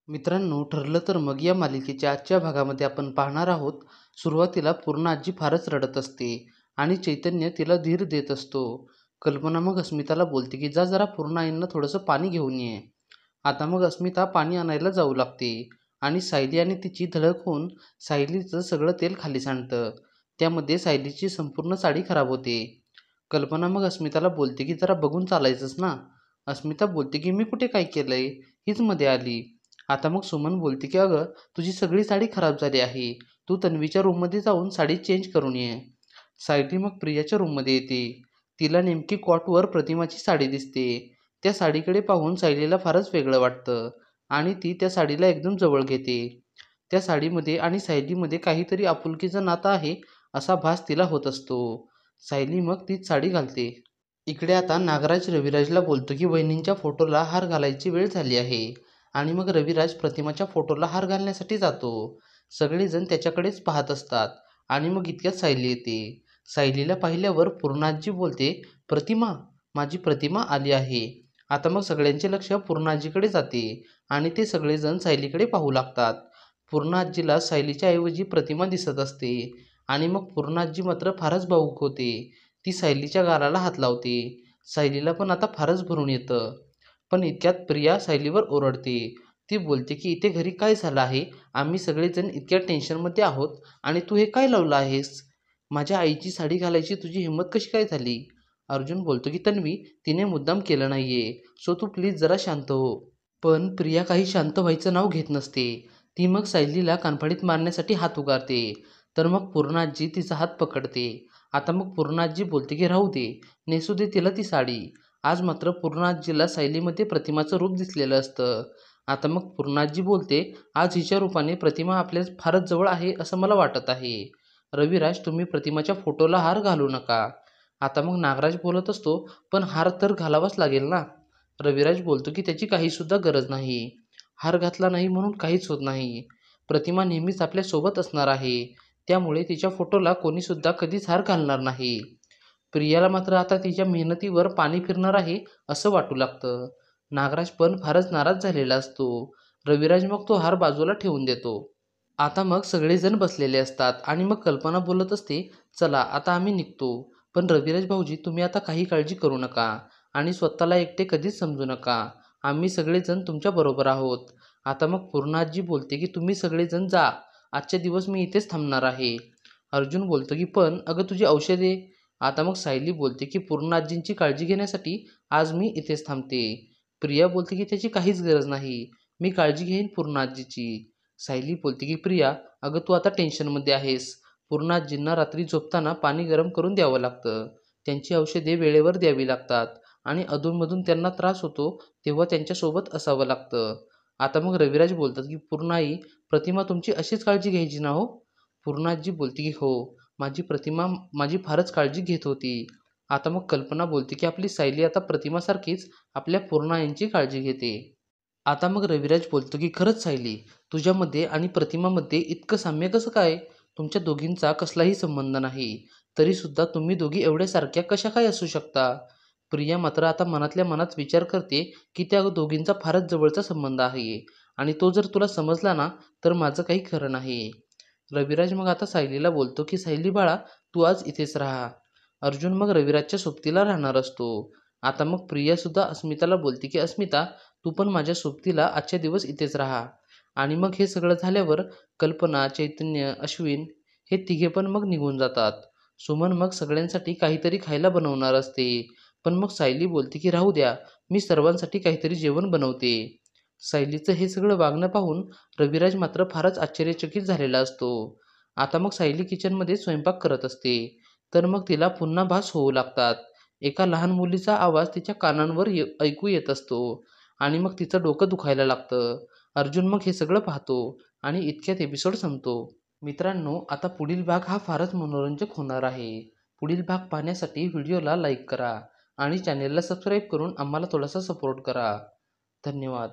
मित्रांनो, ठरलं तर मग या मालिकेच्या आजच्या भागामध्ये आपण पाहणार आहोत. सुरुवातीला पूर्णा आजी फारच रडत असते आणि चैतन्य तिला धीर देत असतो. कल्पना मग अस्मिताला बोलते की जा जरा पूर्णा आईंना थोडंसं पाणी घेऊन ये. आता मग अस्मिता पाणी आणायला जाऊ लागते आणि सायली आणि तिची धडक होऊन सायलीचं सगळं तेल खाली सांडतं. त्यामध्ये सायलीची संपूर्ण साडी खराब होते. कल्पना मग अस्मिताला बोलते की जरा बघून चालायचंच ना. अस्मिता बोलते की मी कुठे काय केलंय, हीच मध्ये आली. आता मग सुमन बोलते की अगं तुझी सगळी साडी खराब झाली आहे, तू तन्वीच्या रूममध्ये जाऊन साडी चेंज करून ये. सायली मग प्रियाच्या रूममध्ये येते. तिला नेमकी कॉटवर प्रतिमाची साडी दिसते. त्या साडीकडे पाहून सायलीला फारच वेगळं वाटतं आणि ती त्या साडीला एकदम जवळ घेते. त्या साडीमध्ये आणि सायलीमध्ये काहीतरी आपुलकीचं नातं आहे असा भास तिला होत असतो. सायली मग तीच साडी घालते. इकडे आता नागराज रविराजला बोलतो की वहिनींच्या फोटोला हार घालायची वेळ झाली आहे आणि मग रविराज प्रतिमाच्या फोटोला हार घालण्यासाठी जातो. सगळेजण त्याच्याकडेच पाहत असतात आणि मग इतक्यात सायली येते. सायलीला पाहिल्यावर पूर्णाजी बोलते, प्रतिमा, माझी प्रतिमा आली आहे. आता मग सगळ्यांचे लक्ष पूर्णाजीकडे जाते आणि ते सगळेजण सायलीकडे पाहू लागतात. पूर्णाजीला सायलीच्या ऐवजी प्रतिमा दिसत असते आणि मग पूर्णाजी मात्र फारच भावूक होते. ती सायलीच्या गालाला हात लावते. सायलीला पण आता फारच भरून येतं. पण इतक्यात प्रिया सायलीवर ओरडते. ती बोलते की इथे घरी काय झालं आहे, आम्ही सगळेजण इतक्या टेन्शनमध्ये आहोत आणि तू हे काय लावलं आहेस. माझ्या आईची साडी घालायची तुझी हिंमत कशी काय झाली. अर्जुन बोलतो की तन्वी, तिने मुद्दाम केलं नाहीये, सो तू प्लीज जरा शांत हो. पण प्रिया काही शांत व्हायचं नाव घेत नसते. ती मग सायलीला कानफडीत मारण्यासाठी हात उगारते. तर मग पूर्णाजी तिचा हात पकडते. आता मग पूर्णाजी बोलते की राहू दे, नेसू दे तिला ती साडी. आज मात्र पूर्णाजीला सायलीमध्ये प्रतिमाचं रूप दिसलेलं असतं. आता मग पूर्णाजी बोलते, आज हिच्या रूपाने प्रतिमा आपल्या फारच जवळ आहे असं मला वाटत आहे. रविराज, तुम्ही प्रतिमाच्या फोटोला हार घालू नका. आता मग नागराज बोलत असतो, पण हार तर घालावाच लागेल ना. रविराज बोलतो की त्याची काहीसुद्धा गरज नाही. हार घातला नाही म्हणून काहीच होत नाही. प्रतिमा नेहमीच आपल्या सोबत असणार आहे, त्यामुळे तिच्या फोटोला कोणीसुद्धा कधीच हार घालणार नाही. प्रियाला मात्र आता तिच्या मेहनतीवर पाणी फिरणार आहे असं वाटू लागतं. नागराज पण फारच नाराज झालेला असतो. रविराज मग तो हार बाजूला ठेवून देतो. आता मग सगळेजण बसलेले असतात आणि मग कल्पना बोलत असते, चला आता आम्ही निघतो. पण रविराज भाऊजी, तुम्ही आता काही काळजी करू नका आणि स्वतःला एकटे कधीच समजू नका. आम्ही सगळेजण तुमच्या बरोबर आहोत. आता मग पूर्णाजी बोलते की तुम्ही सगळेजण जा, आजच्या दिवस मी इथेच थांबणार आहे. अर्जुन बोलतो की पण अगं तुझी औषधे. आता मग सायली बोलते की पूर्णाजींची काळजी घेण्यासाठी आज मी इथेच थांबते. प्रिया बोलते की त्याची काहीच गरज नाही, मी काळजी घेईन पूर्णाजीची. सायली बोलते की प्रिया, अगं तू आता टेन्शनमध्ये आहेस. पूर्णाजींना रात्री झोपताना पाणी गरम करून द्यावं लागतं, त्यांची औषधे वेळेवर द्यावी लागतात आणि अधूनमधून त्यांना त्रास होतो तेव्हा त्यांच्यासोबत असावं लागतं. आता मग रविराज बोलतात की पूर्णाई, प्रतिमा तुमची अशीच काळजी घ्यायची ना हो. पूर्णाजी बोलते की हो, माझी प्रतिमा माझी फारच काळजी घेत होती. आता मग कल्पना बोलते की आपली सायली आता प्रतिमासारखीच आपल्या पूर्णाईंची काळजी घेते. आता मग रविराज बोलतो की खरंच सायली, तुझ्यामध्ये आणि प्रतिमामध्ये इतकं साम्य कसं काय. तुमच्या दोघींचा कसलाही संबंध नाही, तरीसुद्धा तुम्ही दोघी एवढ्या सारख्या कशा काय असू शकता. प्रिया मात्र आता मनातल्या मनात विचार करते की त्या दोघींचा फारच जवळचा संबंध आहे आणि तो जर तुला समजला ना तर माझं काही खरं नाही. रविराज मग आता सायलीला बोलतो की सायली बाळा, तू आज इथेच राहा. अर्जुन मग रविराजच्या सोबतीला राहणार असतो. आता मग प्रिया सुद्धा अस्मिताला बोलते की अस्मिता, तू पण माझ्या सोबतीला आजच्या दिवस इथेच राहा. आणि मग हे सगळं झाल्यावर कल्पना, चैतन्य, अश्विन हे तिघे पण मग निघून जातात. सुमन मग सगळ्यांसाठी काहीतरी खायला बनवणार असते. पण मग सायली बोलते की राहू द्या, मी सर्वांसाठी काहीतरी जेवण बनवते. सायलीचं हे सगळं वागणं पाहून रविराज मात्र फारच आश्चर्यचकित झालेला असतो. आता मग सायली किचनमध्ये स्वयंपाक करत असते. तर मग तिला पुन्हा भास होऊ लागतात. एका लहान मुलीचा आवाज तिच्या कानांवर ऐकू येत असतो आणि मग तिचं डोकं दुखायला लागतं. अर्जुन मग हे सगळं पाहतो आणि इतक्यात एपिसोड संपतो. मित्रांनो, आता पुढील भाग हा फारच मनोरंजक होणार आहे. पुढील भाग पाहण्यासाठी व्हिडिओला लाईक करा आणि चॅनेलला सबस्क्राईब करून आम्हाला थोडासा सपोर्ट करा. धन्यवाद.